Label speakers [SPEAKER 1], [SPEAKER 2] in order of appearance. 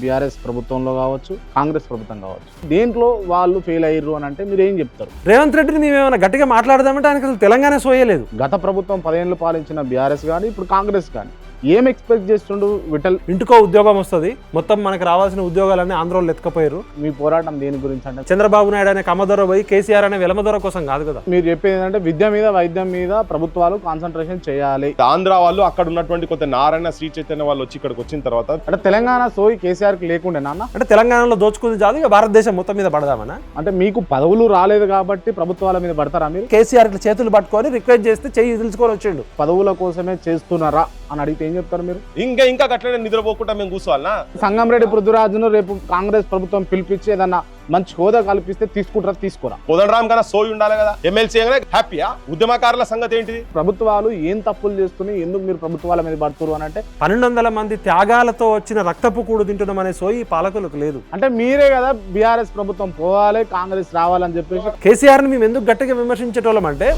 [SPEAKER 1] BRS ప్రభుత్వంలో కావచ్చు, కాంగ్రెస్ ప్రభుత్వం కావచ్చు, దేంట్లో వాళ్ళు ఫెయిల్ అయ్యారు అని అంటే మీరు ఏం చెప్తారు?
[SPEAKER 2] రేవంత్ రెడ్డిని మేము ఏమైనా గట్టిగా మాట్లాడదామంటే ఆయనకు అసలు తెలంగాణ సోయలేదు.
[SPEAKER 1] గత ప్రభుత్వం 10 ఏళ్ళు పాలించిన బీఆర్ఎస్ కానీ ఇప్పుడు కాంగ్రెస్ కానీ ఏం ఎక్స్పెక్ట్ చేస్తుండు విఠల్?
[SPEAKER 2] ఇంటికో ఉద్యోగం వస్తుంది, మొత్తం మనకు రావాల్సిన ఉద్యోగాలన్నీ ఆంధ్రోళ్ళు ఎత్తుకపోయారు.
[SPEAKER 1] మీ పోరాటం దేని గురించి అంటే
[SPEAKER 2] చంద్రబాబు నాయుడు అనే కమ్మదొర పోయి కేసీఆర్ అనే వెలమదొర కోసం కాదు కదా.
[SPEAKER 1] మీరు చెప్పేది ఏంటంటే విద్య మీద, వైద్యం మీద ప్రభుత్వాలు కాన్సన్ట్రేషన్ చేయాలి.
[SPEAKER 3] ఆంధ్ర వాళ్ళు అక్కడ ఉన్నటువంటి కొంత నారాయణ, శ్రీ చైతన్య వాళ్ళు వచ్చి ఇక్కడికి వచ్చిన తర్వాత
[SPEAKER 1] అంటే తెలంగాణ సోయి కేసీఆర్కి లేకుండే నాన్న,
[SPEAKER 2] అంటే తెలంగాణలో దోచుకుంది చాలు, ఇక భారతదేశం మొత్తం మీద పడదామనా?
[SPEAKER 1] అంటే మీకు పదవులు రాలేదు కాబట్టి ప్రభుత్వాల మీద పడతారా మీరు?
[SPEAKER 2] కేసీఆర్ ఇట్లా చేతులు పట్టుకొని రిక్వెస్ట్ చేస్తే చెయ్యి తెలుసుకొని వచ్చిండు.
[SPEAKER 1] పదవుల కోసమే చేస్తున్నారా అని అడిగితే ఏం చెప్తారు మీరు?
[SPEAKER 3] ఇంకా గట్లనే నిద్రపోకుండా మేము కూర్చోవాలనా?
[SPEAKER 1] సంగంరెడ్డి పృథ్వీరాజును రేపు కాంగ్రెస్ ప్రభుత్వం పిలిపించి ఏదన్నా మంచి హోదా కల్పిస్తే తీసుకుంటారా, తీసుకోరా?
[SPEAKER 3] కోదండరామ్ కన్నా సోయి ఉండాలి కదా. ఎమ్మెల్సీ హ్యాపీయా? ఉద్యమకారుల సంగతి ఏంటిది?
[SPEAKER 1] ప్రభుత్వాలు ఏం తప్పులు చేస్తున్నాయి, ఎందుకు మీరు ప్రభుత్వాల మీద పడుతున్నారు అని అంటే
[SPEAKER 2] 1200 మంది త్యాగాలతో వచ్చిన రక్తపు కూడు తింటున్నాం అనే సోయి పాలకులకు లేదు.
[SPEAKER 1] అంటే మీరే కదా బీఆర్ఎస్ ప్రభుత్వం పోవాలి, కాంగ్రెస్ రావాలని చెప్పేసి
[SPEAKER 2] కేసీఆర్ని మేము ఎందుకు గట్టిగా విమర్శించేటోళ్ళం అంటే